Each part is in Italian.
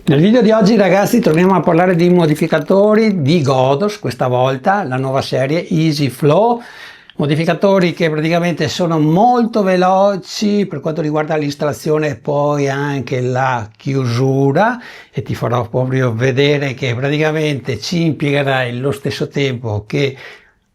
Nel video di oggi ragazzi torniamo a parlare di modificatori di Godos, questa volta la nuova serie Easy Flow, modificatori che praticamente sono molto veloci per quanto riguarda l'installazione e poi anche la chiusura, e ti farò proprio vedere che praticamente ci impiegherai lo stesso tempo che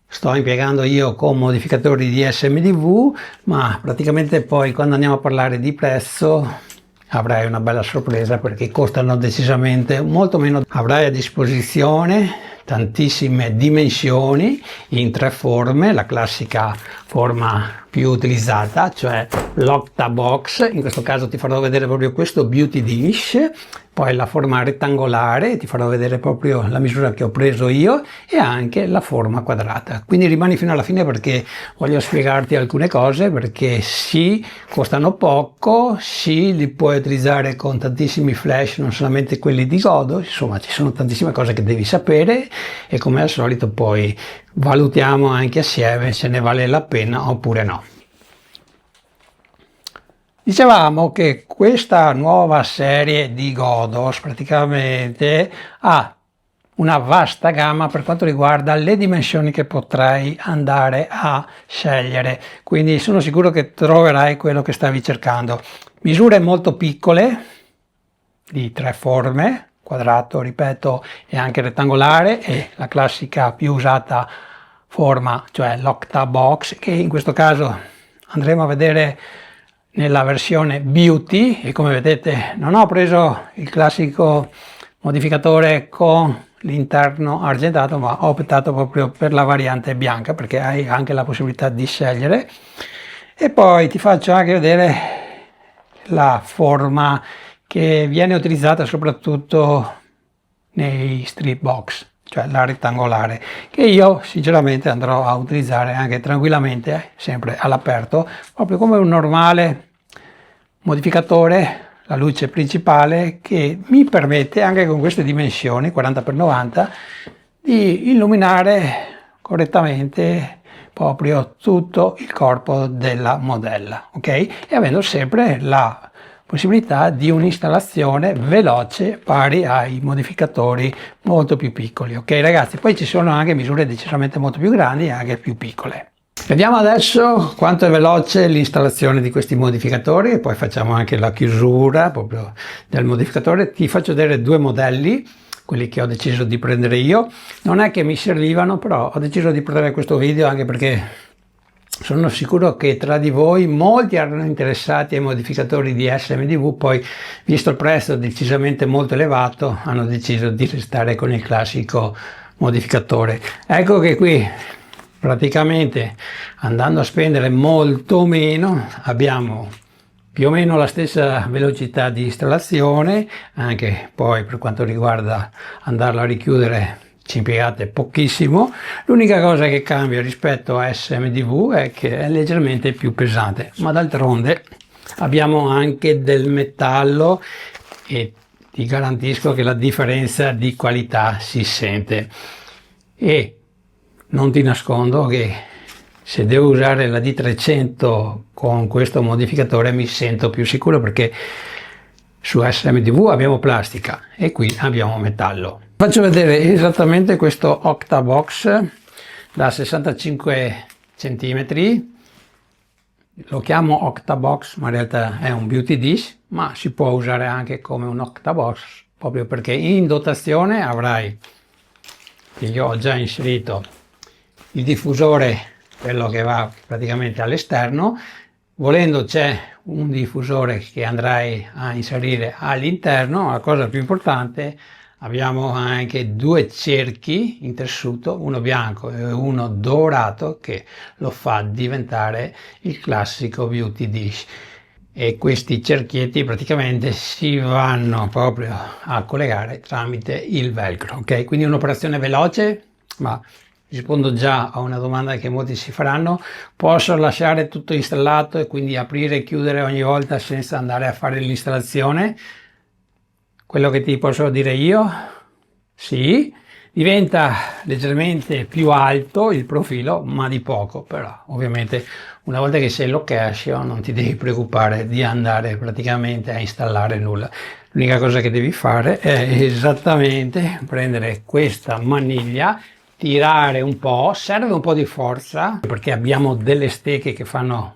sto impiegando io con modificatori di SMDV, ma praticamente poi quando andiamo a parlare di prezzo avrai una bella sorpresa perché costano decisamente molto meno. Avrai a disposizione tantissime dimensioni in tre forme, la classica forma più utilizzata, cioè l'Octabox. In questo caso ti farò vedere proprio questo Beauty Dish, poi la forma rettangolare, ti farò vedere proprio la misura che ho preso io, e anche la forma quadrata. Quindi rimani fino alla fine perché voglio spiegarti alcune cose, perché sì, costano poco, sì, li puoi utilizzare con tantissimi flash, non solamente quelli di Godos, insomma ci sono tantissime cose che devi sapere e come al solito poi valutiamo anche assieme se ne vale la pena oppure no. Dicevamo che questa nuova serie di Godos praticamente ha una vasta gamma per quanto riguarda le dimensioni che potrai andare a scegliere, quindi sono sicuro che troverai quello che stavi cercando. Misure molto piccole, di tre forme, quadrato, ripeto, e anche rettangolare, e la classica più usata forma, cioè l'Octabox, che in questo caso andremo a vedere nella versione Beauty. E come vedete non ho preso il classico modificatore con l'interno argentato, ma ho optato proprio per la variante bianca perché hai anche la possibilità di scegliere. E poi ti faccio anche vedere la forma che viene utilizzata soprattutto nei strip box, cioè la rettangolare, che io sinceramente andrò a utilizzare anche tranquillamente, sempre all'aperto, proprio come un normale modificatore, la luce principale, che mi permette anche con queste dimensioni 40x90 di illuminare correttamente proprio tutto il corpo della modella, ok? E avendo sempre la possibilità di un'installazione veloce pari ai modificatori molto più piccoli, ok ragazzi? Poi ci sono anche misure decisamente molto più grandi e anche più piccole. Vediamo adesso quanto è veloce l'installazione di questi modificatori e poi facciamo anche la chiusura proprio del modificatore. Ti faccio vedere due modelli, quelli che ho deciso di prendere io. Non è che mi servivano, però ho deciso di prendere questo video anche perché sono sicuro che tra di voi molti erano interessati ai modificatori di SMDV, poi visto il prezzo decisamente molto elevato hanno deciso di restare con il classico modificatore. Ecco che qui praticamente, andando a spendere molto meno, abbiamo più o meno la stessa velocità di installazione, anche poi per quanto riguarda andarla a richiudere ci impiegate pochissimo. L'unica cosa che cambia rispetto a SMDV è che è leggermente più pesante, ma d'altronde abbiamo anche del metallo e ti garantisco che la differenza di qualità si sente. E non ti nascondo che se devo usare la D300 con questo modificatore mi sento più sicuro, perché su SMDV abbiamo plastica e qui abbiamo metallo. Faccio vedere esattamente questo Octabox da 65 cm. Lo chiamo Octabox, ma in realtà è un Beauty Dish, ma si può usare anche come un Octabox proprio perché in dotazione avrai, che io ho già inserito, il diffusore, quello che va praticamente all'esterno. Volendo c'è un diffusore che andrai a inserire all'interno. La cosa più importante, abbiamo anche due cerchi in tessuto, uno bianco e uno dorato, che lo fa diventare il classico Beauty Dish. E questi cerchietti praticamente si vanno proprio a collegare tramite il velcro, ok? Quindi un'operazione veloce, ma rispondo già a una domanda che molti si faranno: posso lasciare tutto installato e quindi aprire e chiudere ogni volta senza andare a fare l'installazione? Quello che ti posso dire io, sì, diventa leggermente più alto il profilo, ma di poco. Però ovviamente una volta che sei location non ti devi preoccupare di andare praticamente a installare nulla. L'unica cosa che devi fare è esattamente prendere questa maniglia, tirare un po', serve un po' di forza perché abbiamo delle stecche che fanno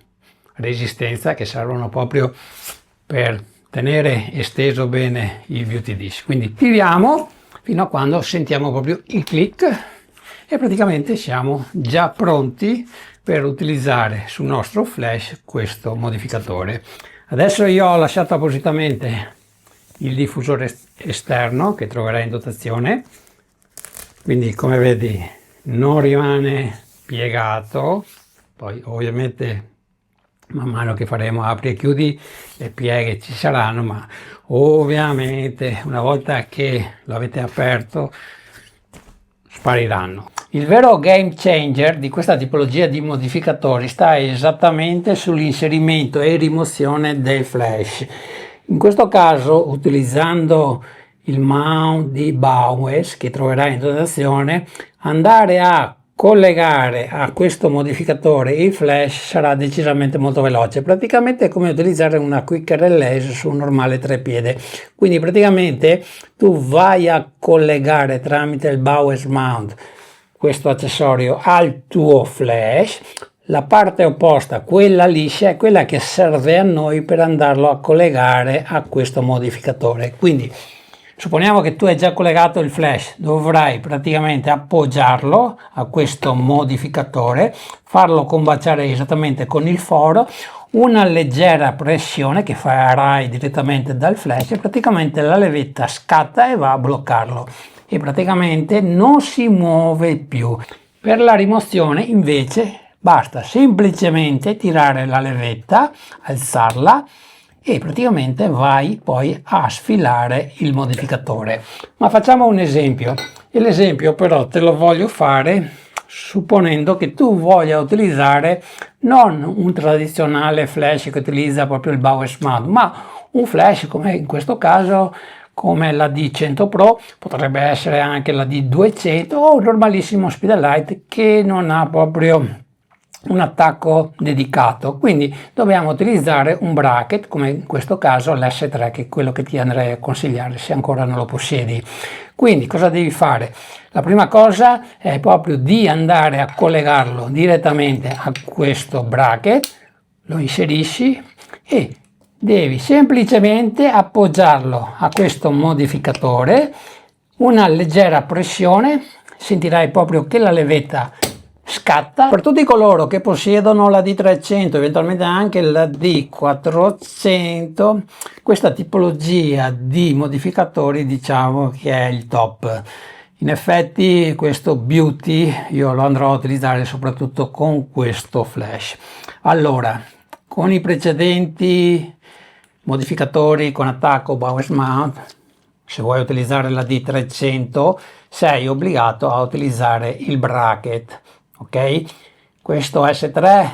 resistenza, che servono proprio per tenere esteso bene il beauty dish. Quindi tiriamo fino a quando sentiamo proprio il click e praticamente siamo già pronti per utilizzare sul nostro flash questo modificatore. Adesso io ho lasciato appositamente il diffusore esterno che troverai in dotazione, quindi come vedi non rimane piegato. Poi ovviamente man mano che faremo apri e chiudi le pieghe ci saranno, ma ovviamente una volta che lo avete aperto spariranno. Il vero game changer di questa tipologia di modificatori sta esattamente sull'inserimento e rimozione del flash. In questo caso, utilizzando il mount di Bowers che troverai in dotazione, andare a collegare a questo modificatore il flash sarà decisamente molto veloce. Praticamente è come utilizzare una quick release su un normale treppiede. Quindi praticamente tu vai a collegare tramite il Bowers mount questo accessorio al tuo flash. La parte opposta, quella liscia, è quella che serve a noi per andarlo a collegare a questo modificatore. Quindi supponiamo che tu hai già collegato il flash, dovrai praticamente appoggiarlo a questo modificatore, farlo combaciare esattamente con il foro, una leggera pressione che farai direttamente dal flash e praticamente la levetta scatta e va a bloccarlo e praticamente non si muove più. Per la rimozione invece basta semplicemente tirare la levetta, alzarla e praticamente vai poi a sfilare il modificatore. Ma facciamo un esempio, e l'esempio però te lo voglio fare supponendo che tu voglia utilizzare non un tradizionale flash che utilizza proprio il Bowers mount, ma un flash come in questo caso come la D100 Pro, potrebbe essere anche la D200 o un normalissimo Speedlight che non ha proprio un attacco dedicato, quindi dobbiamo utilizzare un bracket come in questo caso l'S3 che è quello che ti andrei a consigliare se ancora non lo possiedi. Quindi cosa devi fare? La prima cosa è proprio di andare a collegarlo direttamente a questo bracket, lo inserisci e devi semplicemente appoggiarlo a questo modificatore, una leggera pressione, sentirai proprio che la levetta scatta. Per tutti coloro che possiedono la D300, eventualmente anche la D400, questa tipologia di modificatori diciamo che è il top. In effetti questo beauty io lo andrò a utilizzare soprattutto con questo flash. Allora, con i precedenti modificatori con attacco Bowers mount, se vuoi utilizzare la D300 sei obbligato a utilizzare il bracket. Ok, questo S3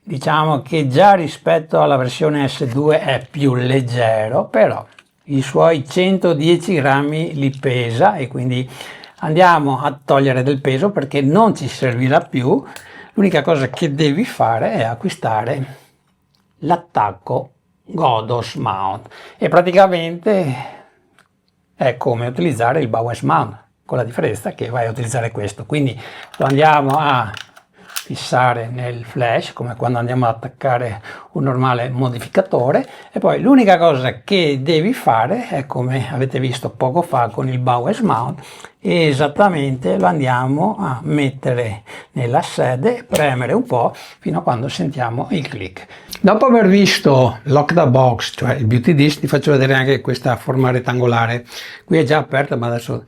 diciamo che già rispetto alla versione S2 è più leggero, però i suoi 110 grammi li pesa e quindi andiamo a togliere del peso perché non ci servirà più. L'unica cosa che devi fare è acquistare l'attacco Godos mount e praticamente è come utilizzare il Bowers mount, con la differenza che vai a utilizzare questo. Quindi lo andiamo a fissare nel flash come quando andiamo ad attaccare un normale modificatore e poi l'unica cosa che devi fare è come avete visto poco fa con il Bowers mount, esattamente lo andiamo a mettere nella sede, premere un po' fino a quando sentiamo il click. Dopo aver visto Lock the Box, cioè il beauty dish, ti faccio vedere anche questa forma rettangolare. Qui è già aperta, ma adesso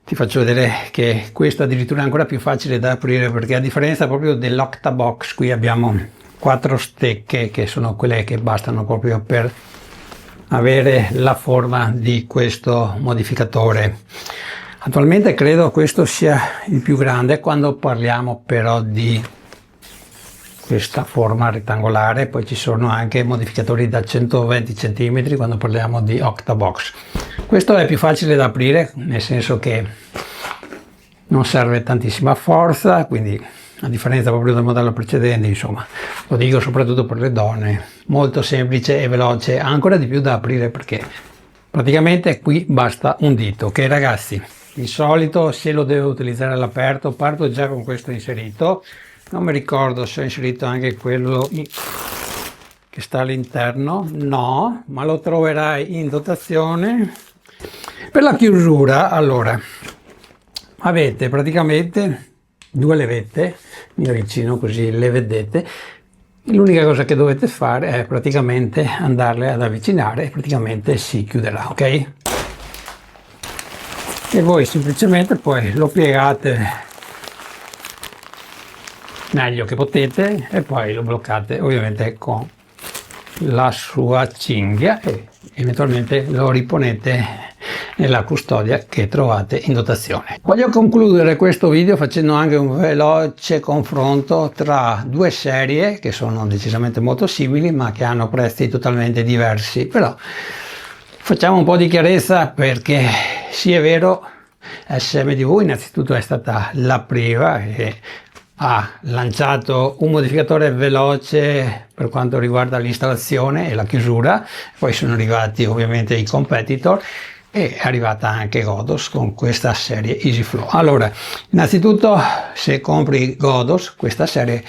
ti faccio vedere che questo addirittura è ancora più facile da aprire perché a differenza proprio dell'Octabox qui abbiamo 4 stecche che sono quelle che bastano proprio per avere la forma di questo modificatore. Attualmente credo questo sia il più grande quando parliamo però di questa forma rettangolare, poi ci sono anche modificatori da 120 cm quando parliamo di Octabox. Questo è più facile da aprire, nel senso che non serve tantissima forza, quindi a differenza proprio del modello precedente, insomma, lo dico soprattutto per le donne, molto semplice e veloce, ancora di più da aprire perché Praticamente qui basta un dito, ok ragazzi? Di solito se lo devo utilizzare all'aperto parto già con questo inserito, non mi ricordo se ho inserito anche quello che sta all'interno, no, ma lo troverai in dotazione. Per la chiusura, allora, avete praticamente due levette, mi avvicino così le vedete. L'unica cosa che dovete fare è praticamente andarle ad avvicinare e praticamente si chiuderà, ok? E voi semplicemente poi lo piegate meglio che potete e poi lo bloccate ovviamente con la sua cinghia e eventualmente lo riponete nella custodia che trovate in dotazione. Voglio concludere questo video facendo anche un veloce confronto tra due serie che sono decisamente molto simili ma che hanno prezzi totalmente diversi, però facciamo un po' di chiarezza perché sì è vero SMDV innanzitutto è stata la prima che ha lanciato un modificatore veloce per quanto riguarda l'installazione e la chiusura, poi sono arrivati ovviamente i competitor e è arrivata anche Godos con questa serie EasyFlow. Allora, innanzitutto se compri Godos, questa serie,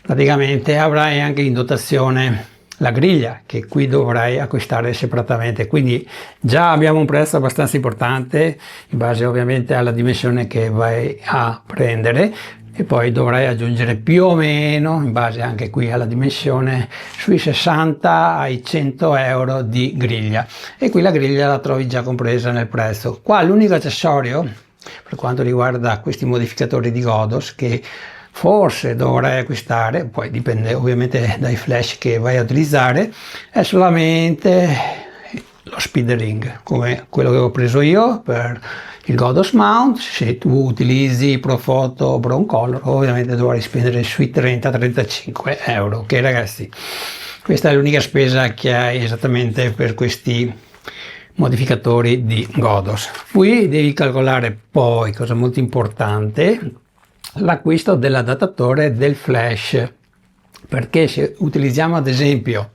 praticamente avrai anche in dotazione la griglia che qui dovrai acquistare separatamente, quindi già abbiamo un prezzo abbastanza importante in base ovviamente alla dimensione che vai a prendere e poi dovrai aggiungere più o meno in base anche qui alla dimensione sui 60 ai 100 euro di griglia e qui la griglia la trovi già compresa nel prezzo. Qua l'unico accessorio per quanto riguarda questi modificatori di Godos che forse dovrai acquistare, poi dipende ovviamente dai flash che vai a utilizzare, è solamente lo speed ring come quello che ho preso io per il Godos Mount. Se tu utilizzi Profoto Broncolor ovviamente dovrai spendere sui 30-35 euro, ok ragazzi? Questa è l'unica spesa che hai esattamente per questi modificatori di Godos. Qui devi calcolare poi, cosa molto importante, l'acquisto dell'adattatore del flash, perché se utilizziamo ad esempio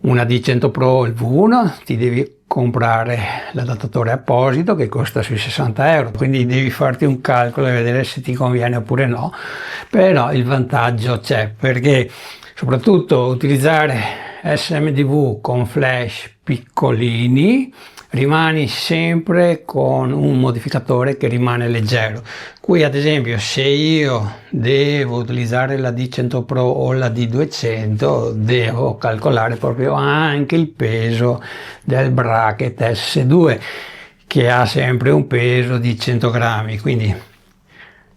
una D100 Pro il V1 ti devi comprare l'adattatore apposito che costa sui 60 euro, quindi devi farti un calcolo e vedere se ti conviene oppure no, però il vantaggio c'è perché soprattutto utilizzare SMDV con flash piccolini rimani sempre con un modificatore che rimane leggero. Qui ad esempio se io devo utilizzare la D100 Pro o la D200 devo calcolare proprio anche il peso del bracket S2 che ha sempre un peso di 100 grammi, quindi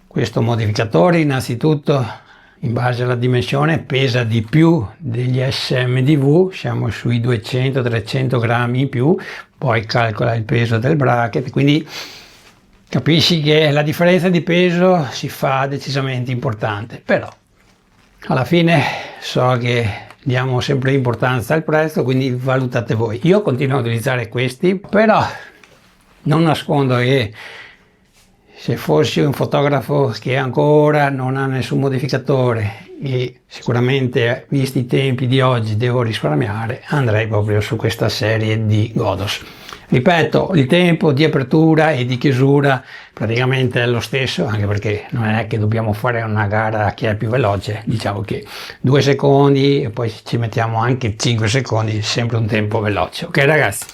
questo modificatore innanzitutto in base alla dimensione pesa di più degli SMDV, siamo sui 200-300 grammi in più, poi calcola il peso del bracket, quindi capisci che la differenza di peso si fa decisamente importante, però alla fine so che diamo sempre importanza al prezzo, quindi valutate voi. Io continuo a utilizzare questi, però non nascondo che se fossi un fotografo che ancora non ha nessun modificatore e sicuramente visti i tempi di oggi devo risparmiare, andrei proprio su questa serie di Godos. Ripeto, il tempo di apertura e di chiusura praticamente è lo stesso, anche perché non è che dobbiamo fare una gara a chi è più veloce, diciamo che 2 secondi e poi ci mettiamo anche 5 secondi, sempre un tempo veloce. Ok ragazzi,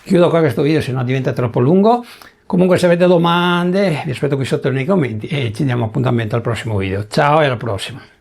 chiudo qua questo video, se no diventa troppo lungo. Comunque se avete domande vi aspetto qui sotto nei commenti e ci diamo appuntamento al prossimo video. Ciao e alla prossima!